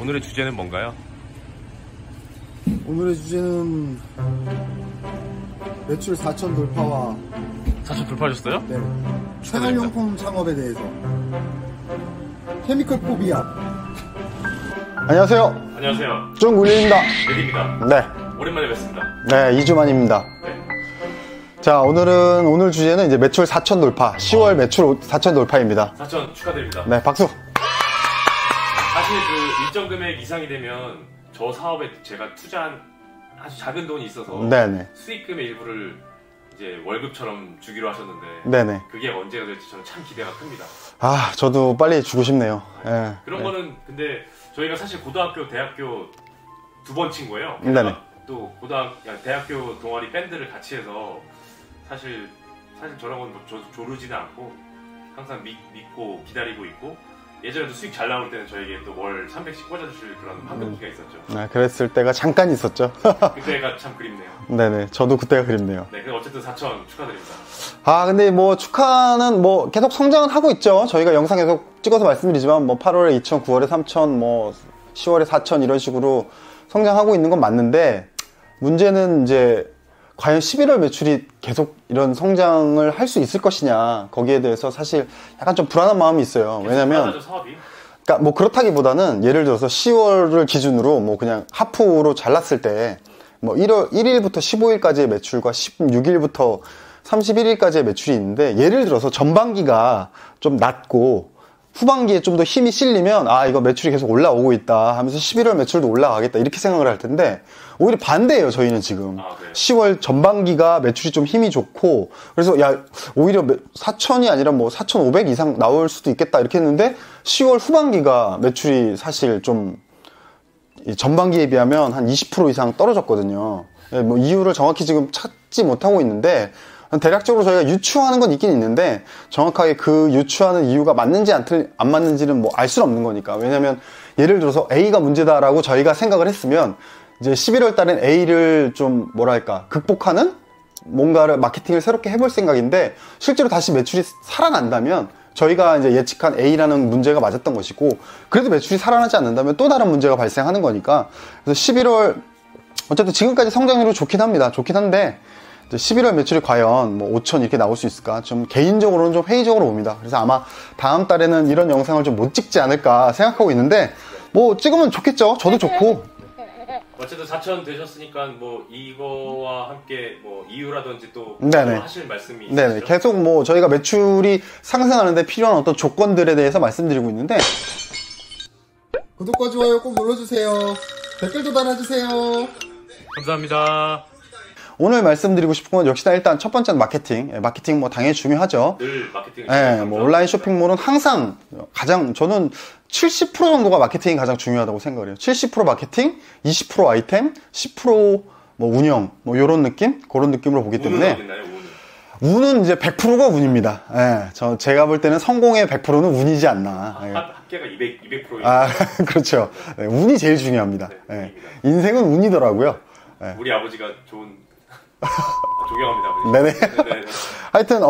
오늘의 주제는 뭔가요? 오늘의 주제는 매출 4천 돌파와 4천 돌파하셨어요? 네, 생활용품 창업에 대해서. 케미컬 포비아. 안녕하세요. 안녕하세요. 쫑울리입니다. 레디입니다. 네. 오랜만에 뵙습니다. 네, 2주 만입니다. 네. 자, 오늘 주제는 이제 매출 4천 돌파. 10월 매출 4천 돌파입니다. 4천 축하드립니다. 네, 박수. 사실 그 일정 금액 이상이 되면 저 사업에 제가 투자한 아주 작은 돈이 있어서 네네. 수익금의 일부를 이제 월급처럼 주기로 하셨는데 네네. 그게 언제가 될지 저는 참 기대가 큽니다. 아, 저도 빨리 주고 싶네요. 네. 그런 네. 거는 근데 저희가 사실 고등학교, 대학교 두 번 친 거예요. 네네. 또 대학교 동아리 밴드를 같이 해서 사실 저런 건 조르지는 않고 항상 믿고 기다리고 있고, 예전에도 수익 잘 나올 때는 저에게 또 월 300씩 꽂아주실 그런 황금기가 있었죠. 네, 그랬을 때가 잠깐 있었죠. 그때가 참 그립네요. 네네. 저도 그때가 그립네요. 네, 근데 어쨌든 4천 축하드립니다. 아, 근데 뭐 축하는 뭐 계속 성장은 하고 있죠. 저희가 영상 계속 찍어서 말씀드리지만 뭐 8월에 2천, 9월에 3천, 뭐 10월에 4천 이런 식으로 성장하고 있는 건 맞는데, 문제는 이제 과연 11월 매출이 계속 이런 성장을 할 수 있을 것이냐, 거기에 대해서 사실 약간 좀 불안한 마음이 있어요. 왜냐면 사업이? 그러니까 뭐 그렇다기보다는 예를 들어서 10월을 기준으로 뭐 그냥 하프로 잘랐을 때 뭐 1일부터 15일까지의 매출과 16일부터 31일까지의 매출이 있는데, 예를 들어서 전반기가 좀 낮고 후반기에 좀 더 힘이 실리면 아, 이거 매출이 계속 올라오고 있다 하면서 11월 매출도 올라가겠다 이렇게 생각을 할 텐데, 오히려 반대예요. 저희는 지금 10월 전반기가 매출이 좀 힘이 좋고, 그래서 야, 오히려 4천이 아니라 뭐 4,500 이상 나올 수도 있겠다 이렇게 했는데, 10월 후반기가 매출이 사실 좀 전반기에 비하면 한 20% 이상 떨어졌거든요. 뭐 이유를 정확히 지금 찾지 못하고 있는데, 대략적으로 저희가 유추하는 건 있긴 있는데, 정확하게 그 유추하는 이유가 맞는지 안 맞는지는 뭐 알 수는 없는 거니까. 왜냐면 예를 들어서 A가 문제다라고 저희가 생각을 했으면 이제 11월 달엔 A를 좀 뭐랄까 극복하는 뭔가를 마케팅을 새롭게 해볼 생각인데, 실제로 다시 매출이 살아난다면 저희가 이제 예측한 A라는 문제가 맞았던 것이고, 그래도 매출이 살아나지 않는다면 또 다른 문제가 발생하는 거니까. 그래서 11월 어쨌든 지금까지 성장률이 좋긴 합니다. 좋긴 한데 11월 매출이 과연 뭐 5천 이렇게 나올 수 있을까? 좀 개인적으로는 좀 회의적으로 봅니다. 그래서 아마 다음 달에는 이런 영상을 좀 못 찍지 않을까 생각하고 있는데, 뭐 찍으면 좋겠죠. 저도 좋고. 어쨌든 4천 되셨으니까 뭐 이거와 함께 뭐 이유라든지 또 하실 말씀이 있으시죠? 네네. 계속 뭐 저희가 매출이 상승하는데 필요한 어떤 조건들에 대해서 말씀드리고 있는데, 구독과 좋아요 꼭 눌러주세요. 댓글도 달아주세요. 감사합니다. 오늘 말씀드리고 싶은 건 역시나 일단 첫 번째는 마케팅. 마케팅 뭐 당연히 중요하죠. 늘 마케팅을 네, 뭐 온라인 쇼핑몰은 항상 저는 70% 정도가 마케팅이 가장 중요하다고 생각을 해요. 70% 마케팅, 20% 아이템, 10% 뭐 운영, 뭐 요런 느낌? 그런 느낌으로 보기 때문에. 운은 이제 100%가 운입니다. 예, 제가 볼 때는 성공의 100%는 운이지 않나. 예. 합계가 200%예요. 아, 그렇죠. 예, 운이 제일 중요합니다. 네, 예. 인생은 운이더라고요. 예. 우리 아버지가 좋은 존경합니다, 아버지. 네네. 하여튼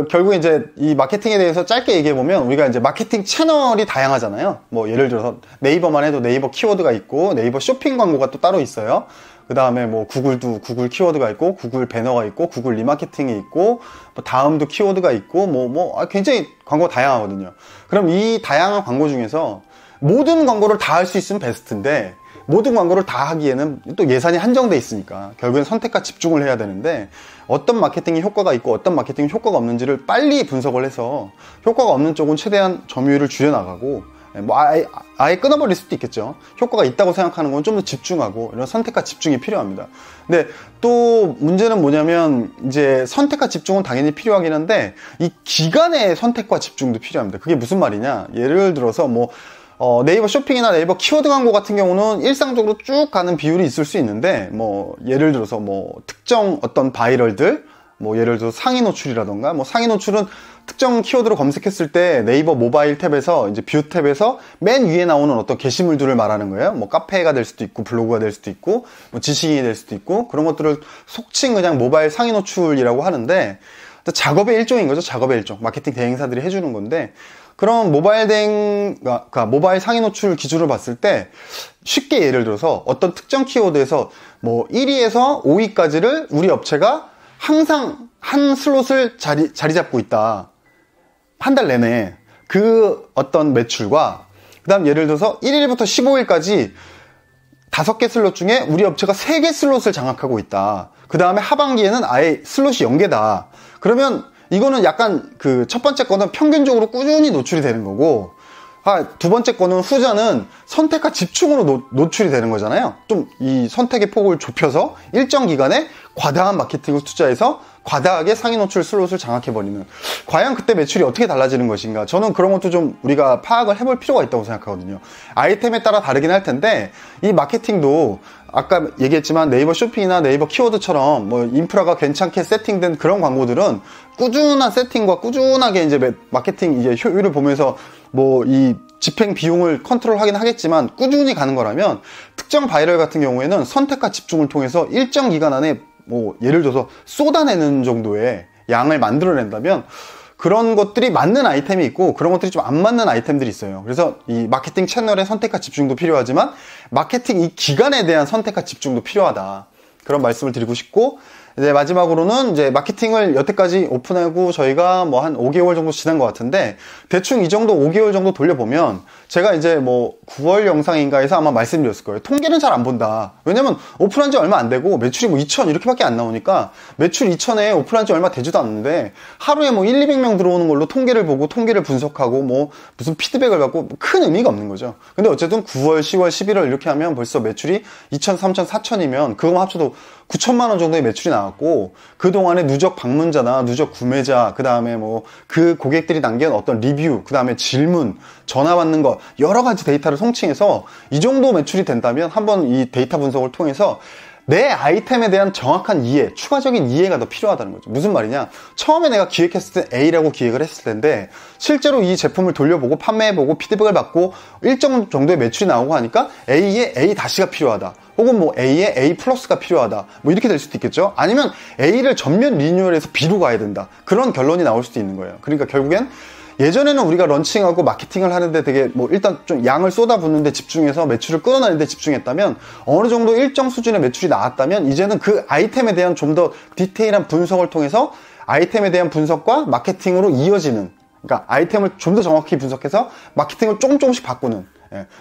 결국 이제 이 마케팅에 대해서 짧게 얘기해 보면, 우리가 이제 마케팅 채널이 다양하잖아요. 뭐 예를 들어서 네이버만 해도 네이버 키워드가 있고, 네이버 쇼핑 광고가 또 따로 있어요. 그 다음에 뭐 구글도 구글 키워드가 있고, 구글 배너가 있고, 구글 리마케팅이 있고, 뭐 다음도 키워드가 있고, 굉장히 광고가 다양하거든요. 그럼 이 다양한 광고 중에서 모든 광고를 다 할 수 있으면 베스트인데, 모든 광고를 다 하기에는 또 예산이 한정돼 있으니까 결국엔 선택과 집중을 해야 되는데, 어떤 마케팅이 효과가 있고 어떤 마케팅이 효과가 없는지를 빨리 분석을 해서 효과가 없는 쪽은 최대한 점유율을 줄여나가고, 뭐 아예 끊어버릴 수도 있겠죠. 효과가 있다고 생각하는 건 좀 더 집중하고, 이런 선택과 집중이 필요합니다. 근데 또 문제는 뭐냐면, 이제 선택과 집중은 당연히 필요하긴 한데 이 기간의 선택과 집중도 필요합니다. 그게 무슨 말이냐, 예를 들어서 뭐 네이버 쇼핑이나 네이버 키워드 광고 같은 경우는 일상적으로 쭉 가는 비율이 있을 수 있는데, 뭐 예를 들어서 뭐 특정 어떤 바이럴들, 뭐 예를 들어서 상위 노출이라던가, 뭐 상위 노출은 특정 키워드로 검색했을 때 네이버 모바일 탭에서 이제 뷰 탭에서 맨 위에 나오는 어떤 게시물들을 말하는 거예요. 뭐 카페가 될 수도 있고, 블로그가 될 수도 있고, 뭐 지식인이 될 수도 있고, 그런 것들을 속칭 그냥 모바일 상위 노출이라고 하는데, 작업의 일종인 거죠. 작업의 일종. 마케팅 대행사들이 해주는 건데, 그런 그러니까 모바일 상위 노출 기준으로 봤을 때 쉽게 예를 들어서 어떤 특정 키워드에서 뭐 1위에서 5위까지를 우리 업체가 항상 한 슬롯을 자리 잡고 있다. 한 달 내내. 그 어떤 매출과 그 다음 예를 들어서 1일부터 15일까지 5개 슬롯 중에 우리 업체가 3개 슬롯을 장악하고 있다. 그 다음에 하반기에는 아예 슬롯이 연계다. 그러면 이거는 약간 그 첫 번째 거는 평균적으로 꾸준히 노출이 되는 거고, 두 번째 거는 후자는 선택과 집중으로 노출이 되는 거잖아요. 좀 이 선택의 폭을 좁혀서 일정 기간에 과다한 마케팅을 투자해서 과다하게 상위 노출 슬롯을 장악해버리는. 과연 그때 매출이 어떻게 달라지는 것인가? 저는 그런 것도 좀 우리가 파악을 해볼 필요가 있다고 생각하거든요. 아이템에 따라 다르긴 할 텐데 이 마케팅도 아까 얘기했지만 네이버 쇼핑이나 네이버 키워드처럼 뭐 인프라가 괜찮게 세팅된 그런 광고들은 꾸준한 세팅과 꾸준하게 이제 마케팅 이제 효율을 보면서 뭐 이 집행 비용을 컨트롤하긴 하겠지만 꾸준히 가는 거라면, 특정 바이럴 같은 경우에는 선택과 집중을 통해서 일정 기간 안에 뭐 예를 들어서 쏟아내는 정도의 양을 만들어낸다면 그런 것들이 맞는 아이템이 있고 그런 것들이 좀 안 맞는 아이템들이 있어요. 그래서 이 마케팅 채널의 선택과 집중도 필요하지만 마케팅 이 기간에 대한 선택과 집중도 필요하다. 그런 말씀을 드리고 싶고, 이제 마지막으로는 이제 마케팅을 여태까지 오픈하고 저희가 뭐 한 5개월 정도 지난 것 같은데, 대충 이 정도 5개월 정도 돌려보면 제가 이제 뭐 9월 영상인가에서 아마 말씀드렸을 거예요. 통계는 잘 안 본다. 왜냐면 오픈한 지 얼마 안 되고 매출이 뭐 2천 이렇게밖에 안 나오니까, 매출 2천에 오픈한 지 얼마 되지도 않는데 하루에 뭐 1, 200명 들어오는 걸로 통계를 보고 통계를 분석하고 뭐 무슨 피드백을 받고 큰 의미가 없는 거죠. 근데 어쨌든 9월, 10월, 11월 이렇게 하면 벌써 매출이 2천, 3천, 4천이면 그거만 합쳐도 9천만 원 정도의 매출이 나왔고, 그동안에 누적 방문자나 누적 구매자, 그 다음에 뭐 그 고객들이 남긴 어떤 리뷰, 그 다음에 질문, 전화 받는 거 여러 가지 데이터를 송칭해서 이 정도 매출이 된다면 한번 이 데이터 분석을 통해서 내 아이템에 대한 정확한 이해, 추가적인 이해가 더 필요하다는 거죠. 무슨 말이냐? 처음에 내가 기획했을 때 A라고 기획을 했을 텐데 실제로 이 제품을 돌려보고 판매해보고 피드백을 받고 일정 정도의 매출이 나오고 하니까 A에 A 다시가 필요하다. 혹은 뭐 A에 A 플러스가 필요하다. 뭐 이렇게 될 수도 있겠죠. 아니면 A를 전면 리뉴얼해서 B로 가야 된다. 그런 결론이 나올 수도 있는 거예요. 그러니까 결국엔 예전에는 우리가 런칭하고 마케팅을 하는데 되게 뭐 일단 좀 양을 쏟아붓는데 집중해서 매출을 끌어내는데 집중했다면, 어느 정도 일정 수준의 매출이 나왔다면 이제는 그 아이템에 대한 좀 더 디테일한 분석을 통해서 아이템에 대한 분석과 마케팅으로 이어지는, 그러니까 아이템을 좀 더 정확히 분석해서 마케팅을 조금씩 바꾸는.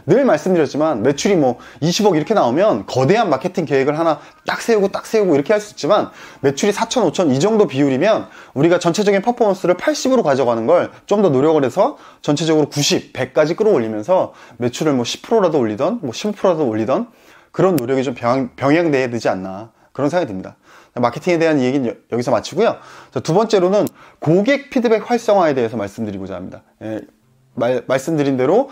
늘 말씀드렸지만 매출이 뭐 20억 이렇게 나오면 거대한 마케팅 계획을 하나 딱 세우고 이렇게 할 수 있지만, 매출이 4천, 5천 이 정도 비율이면 우리가 전체적인 퍼포먼스를 80으로 가져가는 걸 좀 더 노력을 해서 전체적으로 90, 100까지 끌어올리면서 매출을 뭐 10%라도 올리던 뭐 15%라도 올리던 그런 노력이 좀 병행돼야 되지 않나, 그런 생각이 듭니다. 마케팅에 대한 얘기는 여기서 마치고요. 두 번째로는 고객 피드백 활성화에 대해서 말씀드리고자 합니다. 말씀드린 대로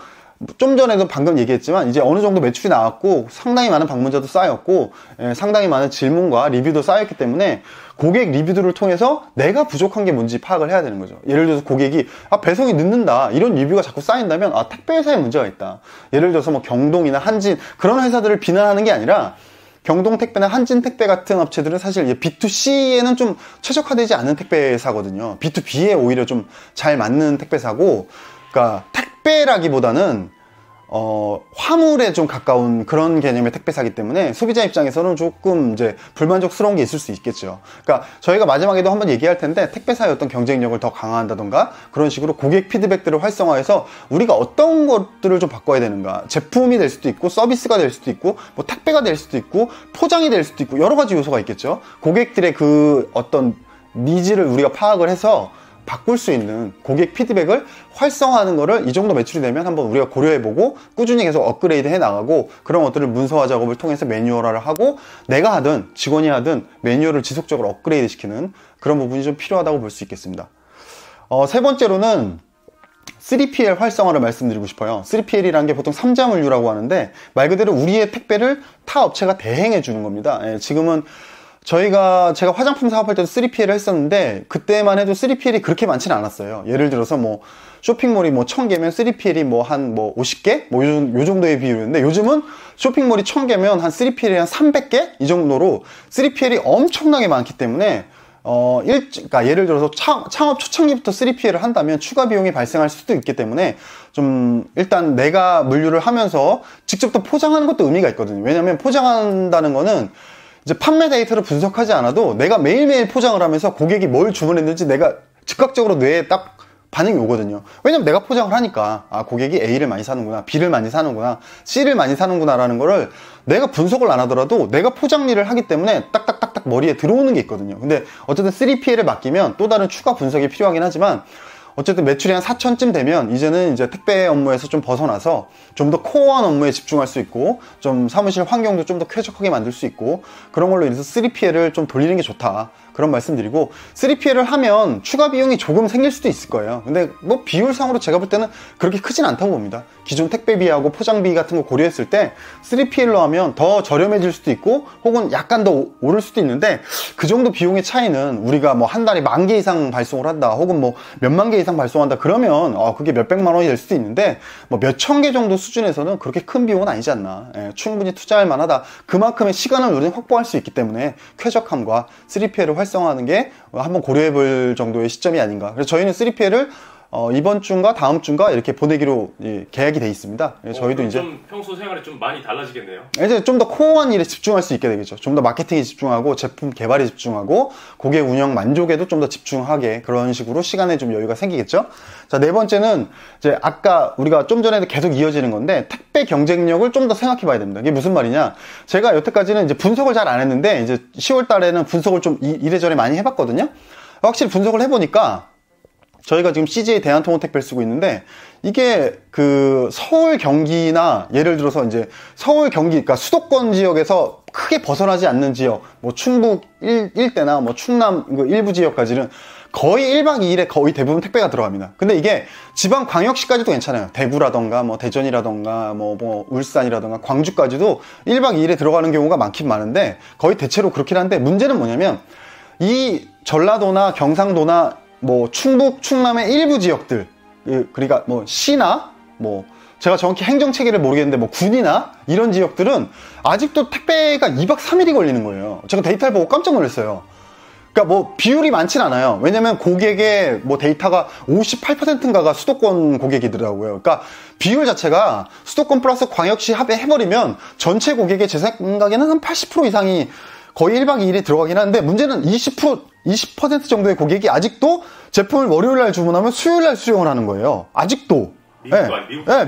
좀 전에도 방금 얘기했지만 이제 어느 정도 매출이 나왔고 상당히 많은 방문자도 쌓였고 상당히 많은 질문과 리뷰도 쌓였기 때문에 고객 리뷰들을 통해서 내가 부족한 게 뭔지 파악을 해야 되는 거죠. 예를 들어서 고객이 배송이 늦는다 이런 리뷰가 자꾸 쌓인다면 택배 회사에 문제가 있다. 예를 들어서 뭐 경동이나 한진 그런 회사들을 비난하는 게 아니라, 경동택배나 한진택배 같은 업체들은 사실 B2C에는 좀 최적화되지 않은 택배사거든요. B2B에 오히려 좀 잘 맞는 택배사고, 그러니까 택배라기보다는 화물에 좀 가까운 그런 개념의 택배사기 때문에 소비자 입장에서는 조금 이제 불만족스러운 게 있을 수 있겠죠. 그러니까 저희가 마지막에도 한번 얘기할 텐데, 택배사의 어떤 경쟁력을 더 강화한다던가 그런 식으로 고객 피드백들을 활성화해서 우리가 어떤 것들을 좀 바꿔야 되는가, 제품이 될 수도 있고 서비스가 될 수도 있고 뭐 택배가 될 수도 있고 포장이 될 수도 있고 여러 가지 요소가 있겠죠. 고객들의 그 어떤 니즈를 우리가 파악을 해서 바꿀 수 있는 고객 피드백을 활성화하는 거를 이 정도 매출이 되면 한번 우리가 고려해보고 꾸준히 계속 업그레이드 해나가고, 그런 것들을 문서화 작업을 통해서 매뉴얼화를 하고 내가 하든 직원이 하든 매뉴얼을 지속적으로 업그레이드 시키는 그런 부분이 좀 필요하다고 볼 수 있겠습니다. 세 번째로는 3PL 활성화를 말씀드리고 싶어요. 3PL이라는 게 보통 3자물류라고 하는데 말 그대로 우리의 택배를 타 업체가 대행해 주는 겁니다. 지금은 제가 화장품 사업할 때도 3PL을 했었는데 그때만 해도 3PL이 그렇게 많지는 않았어요. 예를 들어서 뭐 쇼핑몰이 뭐 1000개면 3PL이 뭐 한 50개? 뭐 요 정도의 비율이었는데, 요즘은 쇼핑몰이 1000개면 한 3PL이 한 300개? 이 정도로 3PL이 엄청나게 많기 때문에 그러니까 예를 들어서 창업 초창기부터 3PL을 한다면 추가 비용이 발생할 수도 있기 때문에 좀 일단 내가 물류를 하면서 직접 또 포장하는 것도 의미가 있거든요. 왜냐면 포장한다는 거는 이제 판매 데이터를 분석하지 않아도 내가 매일매일 포장을 하면서 고객이 뭘 주문했는지 내가 즉각적으로 뇌에 딱 반응이 오거든요. 왜냐면 내가 포장을 하니까 아 고객이 A를 많이 사는구나, B를 많이 사는구나, C를 많이 사는구나 라는 거를 내가 분석을 안 하더라도 내가 포장 일을 하기 때문에 딱딱딱딱 머리에 들어오는 게 있거든요. 근데 어쨌든 3PL에 맡기면 또 다른 추가 분석이 필요하긴 하지만 어쨌든 매출이 한 4천쯤 되면 이제는 이제 택배 업무에서 좀 벗어나서 좀 더 코어한 업무에 집중할 수 있고 좀 사무실 환경도 좀 더 쾌적하게 만들 수 있고 그런 걸로 인해서 3PL을 좀 돌리는 게 좋다. 그런 말씀드리고 3PL을 하면 추가 비용이 조금 생길 수도 있을 거예요. 근데 뭐 비율상으로 제가 볼 때는 그렇게 크진 않다고 봅니다. 기존 택배비하고 포장비 같은 거 고려했을 때 3PL로 하면 더 저렴해질 수도 있고 혹은 약간 더 오를 수도 있는데 그 정도 비용의 차이는 우리가 뭐 한 달에 10,000개 이상 발송을 한다 혹은 뭐 몇만 개 이상 발송한다 그러면 그게 몇백만 원이 될 수도 있는데 뭐 몇천 개 정도 수준에서는 그렇게 큰 비용은 아니지 않나. 충분히 투자할 만하다. 그만큼의 시간을 우리는 확보할 수 있기 때문에 쾌적함과 3PL을 활성화하는 게 한번 고려해 볼 정도의 시점이 아닌가. 그래서 저희는 3PL을 이번 주인가 다음 주인가 이렇게 보내기로 계약이 돼 있습니다. 저희도 이제 좀 평소 생활에 좀 많이 달라지겠네요. 이제 좀 더 코어한 일에 집중할 수 있게 되겠죠. 좀 더 마케팅에 집중하고 제품 개발에 집중하고 고객 운영 만족에도 좀 더 집중하게 그런 식으로 시간에 좀 여유가 생기겠죠. 자, 네 번째는 이제 아까 우리가 좀 전에도 계속 이어지는 건데 택배 경쟁력을 좀 더 생각해 봐야 됩니다. 이게 무슨 말이냐? 제가 여태까지는 이제 분석을 잘 안 했는데 이제 10월 달에는 분석을 좀 이래저래 많이 해봤거든요. 확실히 분석을 해보니까 저희가 지금 CJ 대한통운택배를 쓰고 있는데 이게 그 서울 경기나 예를 들어서 이제 서울 경기 그러니까 수도권 지역에서 크게 벗어나지 않는 지역 뭐 충북 일대나 뭐 충남 일부 지역까지는 거의 1박 2일에 거의 대부분 택배가 들어갑니다. 근데 이게 지방 광역시까지도 괜찮아요. 대구라던가 뭐 대전이라던가 뭐 울산이라던가 광주까지도 1박 2일에 들어가는 경우가 많긴 많은데 거의 대체로 그렇긴 한데 문제는 뭐냐면 이 전라도나 경상도나 뭐 충북, 충남의 일부 지역들 그러니까 뭐 시나 뭐 제가 정확히 행정 체계를 모르겠는데 뭐 군이나 이런 지역들은 아직도 택배가 2박 3일이 걸리는 거예요. 제가 데이터를 보고 깜짝 놀랐어요. 그러니까 뭐 비율이 많진 않아요. 왜냐면 고객의 뭐 데이터가 58%인가가 수도권 고객이더라고요. 그러니까 비율 자체가 수도권 플러스 광역시 합해버리면 전체 고객의 제 생각에는 한 80% 이상이 거의 1박 2일에 들어가긴 하는데 문제는 20% 정도의 고객이 아직도 제품을 월요일날 주문하면 수요일날 수령을 하는 거예요. 아직도.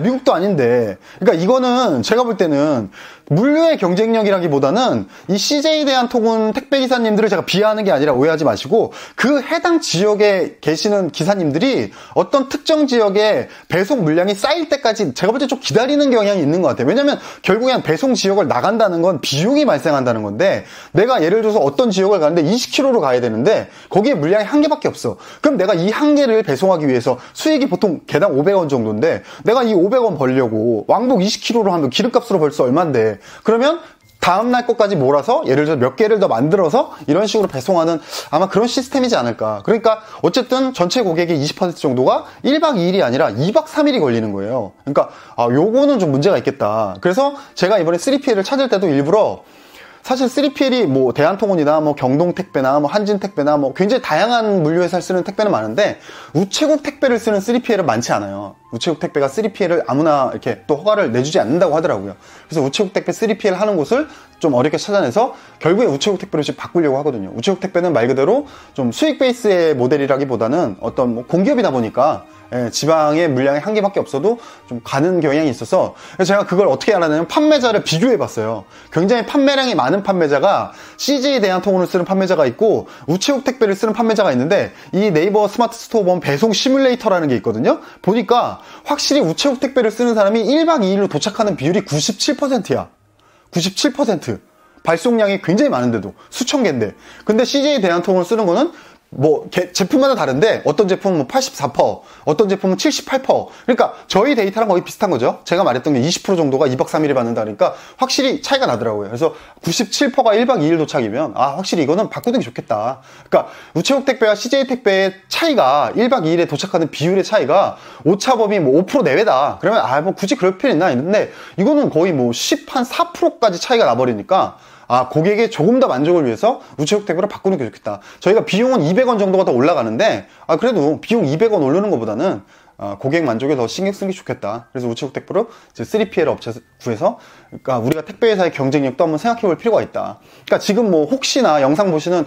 미국도 아닌데. 그러니까 이거는 제가 볼 때는 물류의 경쟁력이라기보다는 이 CJ 대한통운 택배기사님들을 제가 비하하는 게 아니라 오해하지 마시고 그 해당 지역에 계시는 기사님들이 어떤 특정 지역에 배송 물량이 쌓일 때까지 제가 볼 때 좀 기다리는 경향이 있는 것 같아요. 왜냐면 결국엔 배송 지역을 나간다는 건 비용이 발생한다는 건데 내가 예를 들어서 어떤 지역을 가는데 20km로 가야 되는데 거기에 물량이 한 개밖에 없어. 그럼 내가 이 한 개를 배송하기 위해서 수익이 보통 개당 500원 정도인데 내가 이 500원 벌려고 왕복 20km로 하면 기름값으로 벌써 얼만데 그러면 다음날 것까지 몰아서 예를 들어 몇 개를 더 만들어서 이런 식으로 배송하는 아마 그런 시스템이지 않을까. 그러니까 어쨌든 전체 고객의 20% 정도가 1박 2일이 아니라 2박 3일이 걸리는 거예요. 그러니까 요거는 좀 문제가 있겠다. 그래서 제가 이번에 3PL을 찾을 때도 일부러 사실 3PL이 뭐 대한통운이나 뭐 경동택배나 뭐 한진택배나 뭐 굉장히 다양한 물류회사를 쓰는 택배는 많은데 우체국 택배를 쓰는 3PL은 많지 않아요. 우체국 택배가 3PL을 아무나 이렇게 또 허가를 내주지 않는다고 하더라고요. 그래서 우체국 택배 3PL 하는 곳을 좀 어렵게 찾아내서 결국에 우체국 택배로 지금 바꾸려고 하거든요. 우체국 택배는 말 그대로 좀 수익 베이스의 모델이라기보다는 어떤 뭐 공기업이다 보니까 지방의 물량이 한 개밖에 없어도 좀 가는 경향이 있어서 제가 그걸 어떻게 알았냐면 판매자를 비교해 봤어요. 굉장히 판매량이 많은 판매자가 CJ 대한통운을 쓰는 판매자가 있고 우체국 택배를 쓰는 판매자가 있는데 이 네이버 스마트 스토어 보면 배송 시뮬레이터라는 게 있거든요. 보니까 확실히 우체국 택배를 쓰는 사람이 1박 2일로 도착하는 비율이 97%야. 97%. 발송량이 굉장히 많은데도 수천 개인데 근데 CJ 대한통운을 쓰는 거는 뭐 제품마다 다른데 어떤 제품은 뭐 84%, 어떤 제품은 78%. 그러니까 저희 데이터랑 거의 비슷한 거죠. 제가 말했던 게 20% 정도가 2박 3일을 받는다 그러니까 확실히 차이가 나더라고요. 그래서 97%가 1박 2일 도착이면 확실히 이거는 바꾸는 게 좋겠다. 그러니까 우체국 택배와 CJ 택배의 차이가 1박 2일에 도착하는 비율의 차이가 오차범위 뭐 5% 내외다. 그러면 뭐 굳이 그럴 필요 있나 했는데 이거는 거의 뭐 10, 한 4%까지 차이가 나버리니까 아, 고객의 조금 더 만족을 위해서 우체국 택배로 바꾸는 게 좋겠다. 저희가 비용은 200원 정도가 더 올라가는데, 아, 그래도 비용 200원 오르는 것보다는 고객 만족에 더 신경 쓰는 게 좋겠다. 그래서 우체국 택배로 이제 3PL 업체 구해서, 그러니까 우리가 택배회사의 경쟁력도 한번 생각해 볼 필요가 있다. 그러니까 지금 뭐 혹시나 영상 보시는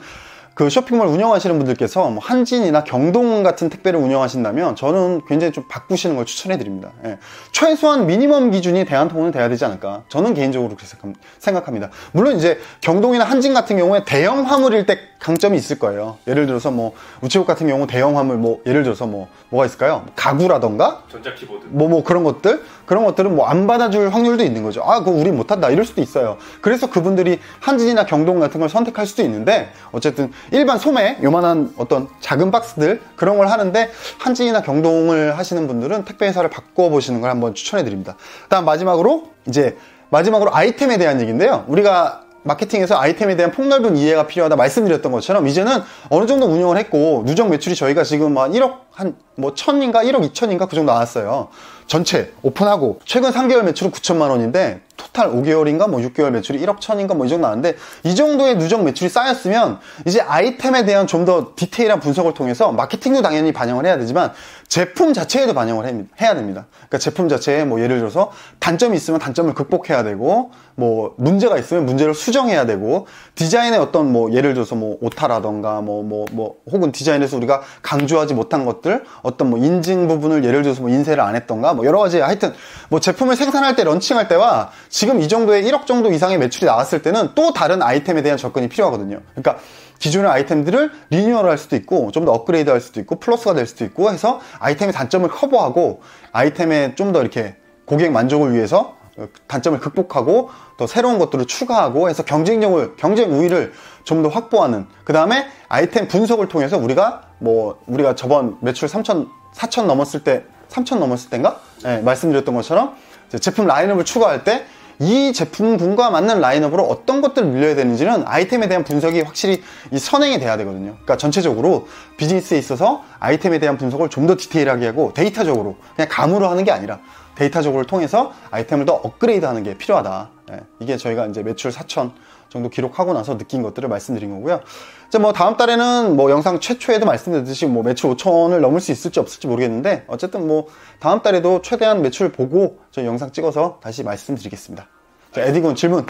그 쇼핑몰 운영하시는 분들께서 뭐 한진이나 경동 같은 택배를 운영하신다면 저는 굉장히 좀 바꾸시는 걸 추천해 드립니다. 예. 최소한 미니멈 기준이 대한통운은 돼야 되지 않을까. 저는 개인적으로 그렇게 생각합니다. 물론 이제 경동이나 한진 같은 경우에 대형 화물일 때 강점이 있을 거예요. 예를 들어서 뭐 우체국 같은 경우 대형 화물 뭐 예를 들어서 뭐가 있을까요? 가구라던가 전자키보드 뭐 그런 것들은 뭐 안 받아줄 확률도 있는 거죠. 아, 그거 우리 못한다 이럴 수도 있어요. 그래서 그분들이 한진이나 경동 같은 걸 선택할 수도 있는데, 어쨌든 일반 소매 요만한 어떤 작은 박스들 그런 걸 하는데 한진이나 경동을 하시는 분들은 택배 회사를 바꿔보시는 걸 한번 추천해 드립니다. 다음 마지막으로 아이템에 대한 얘기인데요. 우리가 마케팅에서 아이템에 대한 폭넓은 이해가 필요하다 말씀드렸던 것처럼 이제는 어느 정도 운영을 했고 누적 매출이 저희가 지금 한 1억 뭐 1000인가 1억 2천인가 그 정도 나왔어요. 전체 오픈하고 최근 3개월 매출은 9천만 원인데 토탈 5개월인가 뭐 6개월 매출이 1억 1000인가 뭐 이 정도 나왔는데, 이 정도의 누적 매출이 쌓였으면 이제 아이템에 대한 좀 더 디테일한 분석을 통해서 마케팅도 당연히 반영을 해야 되지만 제품 자체에도 반영을 해야 됩니다. 그러니까 제품 자체에 뭐 예를 들어서 단점이 있으면 단점을 극복해야 되고, 뭐 문제가 있으면 문제를 수정해야 되고, 디자인의 어떤 뭐 예를 들어서 뭐 오타라던가 혹은 디자인에서 우리가 강조하지 못한 것들, 어떤 뭐 인증 부분을 예를 들어서 뭐 인쇄를 안 했던가 뭐 여러 가지, 하여튼 뭐 제품을 생산할 때 런칭할 때와 지금 이 정도의 1억 정도 이상의 매출이 나왔을 때는 또 다른 아이템에 대한 접근이 필요하거든요. 그러니까 기존의 아이템들을 리뉴얼 할 수도 있고 좀 더 업그레이드 할 수도 있고 플러스가 될 수도 있고 해서 아이템의 단점을 커버하고 아이템에 좀 더 이렇게 고객 만족을 위해서 단점을 극복하고 또 새로운 것들을 추가하고 해서 경쟁 우위를 좀 더 확보하는, 그 다음에 아이템 분석을 통해서 우리가 저번 매출 4천 넘었을 때인가? 네, 말씀드렸던 것처럼 제품 라인업을 추가할 때 이 제품군과 맞는 라인업으로 어떤 것들을 밀려야 되는지는 아이템에 대한 분석이 확실히 이 선행이 돼야 되거든요. 그러니까 전체적으로 비즈니스에 있어서 아이템에 대한 분석을 좀 더 디테일하게 하고 데이터적으로 그냥 감으로 하는 게 아니라 데이터적으로 통해서 아이템을 더 업그레이드 하는 게 필요하다. 예, 이게 저희가 이제 매출 4천 정도 기록하고 나서 느낀 것들을 말씀드린 거고요. 이제 뭐 다음 달에는 뭐 영상 최초에도 말씀드렸듯이 뭐 매출 5천을 넘을 수 있을지 없을지 모르겠는데, 어쨌든 뭐 다음 달에도 최대한 매출 보고 저희 영상 찍어서 다시 말씀드리겠습니다. 자, 에디군 질문이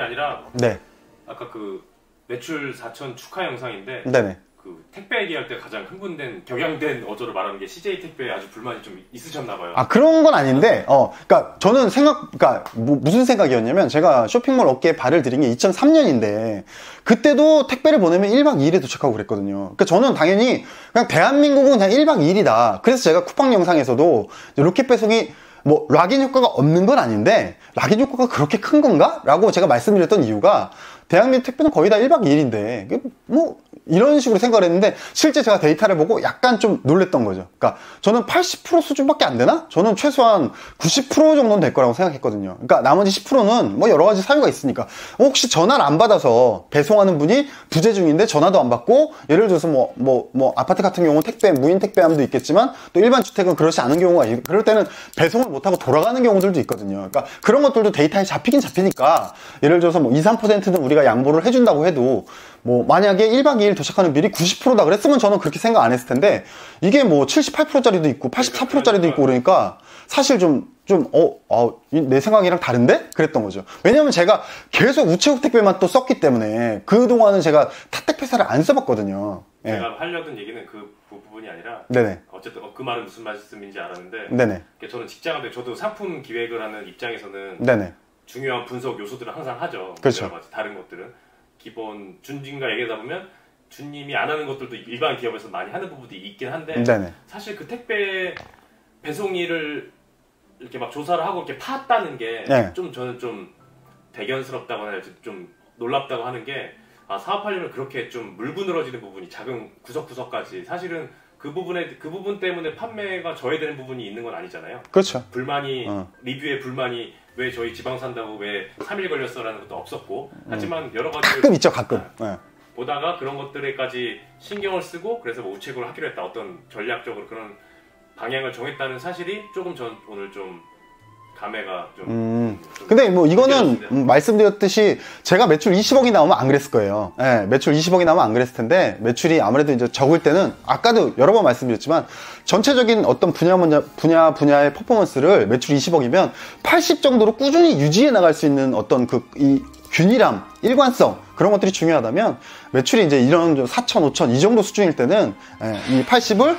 아니라 네. 아까 그 매출 4천 축하 영상인데 네네. 그 택배 얘기할 때 가장 흥분된 격양된 어조를 말하는 게 CJ 택배에 아주 불만이 좀 있으셨나 봐요. 아, 그런 건 아닌데, 그러니까 저는 그러니까 무슨 생각이었냐면, 제가 쇼핑몰 업계에 발을 들인 게 2003년인데 그때도 택배를 보내면 1박 2일에 도착하고 그랬거든요. 그러니까 저는 당연히 그냥 대한민국은 그냥 1박 2일이다. 그래서 제가 쿠팡 영상에서도 로켓 배송이 뭐 락인 효과가 없는 건 아닌데 락인 효과가 그렇게 큰 건가? 라고 제가 말씀드렸던 이유가, 대한민국 택배는 거의 다 1박 2일인데 뭐 이런 식으로 생각을 했는데, 실제 제가 데이터를 보고 약간 좀 놀랬던 거죠. 그러니까 저는 80% 수준밖에 안 되나? 저는 최소한 90% 정도는 될 거라고 생각했거든요. 그러니까 나머지 10%는 뭐 여러 가지 사유가 있으니까, 혹시 전화를 안 받아서 배송하는 분이 부재 중인데 전화도 안 받고, 예를 들어서 뭐 아파트 같은 경우는 무인 택배함도 있겠지만 또 일반 주택은 그렇지 않은 경우가 그럴 때는 배송을 못하고 돌아가는 경우들도 있거든요. 그러니까 그런 것들도 데이터에 잡히긴 잡히니까, 예를 들어서 뭐 2~3%는 우리가 양보를 해준다고 해도, 뭐 만약에 1박 2일 도착하는 비율이 90%다 그랬으면 저는 그렇게 생각 안 했을 텐데, 이게 뭐 78%짜리도 있고 84%짜리도 있고 그러니까 사실 내 생각이랑 다른데? 그랬던 거죠. 왜냐면 제가 계속 우체국 택배만 또 썼기 때문에 그동안은 제가 타택회사를 안 써봤거든요. 제가 하려던 얘기는 그 부분이 아니라, 네네. 어쨌든 그 말은 무슨 말씀인지 알았는데, 네네. 저는 직장인데 저도 상품 기획을 하는 입장에서는 네네. 중요한 분석 요소들을 항상 하죠. 그렇죠. 여러 가지 다른 것들은 기본 준님과 얘기하다 보면 준님이 안 하는 것들도 일반 기업에서 많이 하는 부분이 있긴 한데, 네네. 사실 그 택배 배송 일을 이렇게 막 조사를 하고 이렇게 팠다는 게 저는 좀 대견스럽다거나 좀 놀랍다고 하는 게, 사업하려면 그렇게 좀 물구늘어지는 부분이 작은 구석구석까지, 사실은 그 부분 때문에 판매가 저해되는 부분이 있는 건 아니잖아요. 그렇죠. 불만이 리뷰에 불만이 왜 저희 지방 산다고 왜 3일 걸렸어라는 것도 없었고, 하지만 여러 가지 가끔 있죠, 가끔. 보다가 그런 것들에까지 신경을 쓰고, 그래서 뭐 우체국을 하기로 했다, 어떤 전략적으로 그런 방향을 정했다는 사실이 조금 전 오늘 좀 감회가 좀 근데 뭐 이거는 느껴졌습니다. 말씀드렸듯이 제가 매출 20억이 나오면 안 그랬을 거예요. 예, 매출 20억이 나오면 안 그랬을 텐데 매출이 아무래도 이제 적을 때는 아까도 여러 번 말씀드렸지만 전체적인 어떤 분야의 퍼포먼스를 매출 20억이면 80 정도로 꾸준히 유지해 나갈 수 있는 어떤 이 균일함, 일관성 그런 것들이 중요하다면 매출이 이제 이런 4천, 5천 이 정도 수준일 때는 이 80을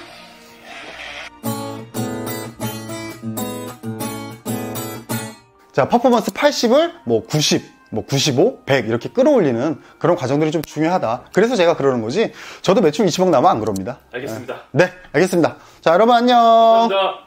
자, 퍼포먼스 80을 뭐 90, 뭐 95, 100 이렇게 끌어올리는 그런 과정들이 좀 중요하다. 그래서 제가 그러는 거지. 저도 매출 20억 나면 안 그럽니다. 알겠습니다. 네, 알겠습니다. 자, 여러분 안녕. 감사합니다.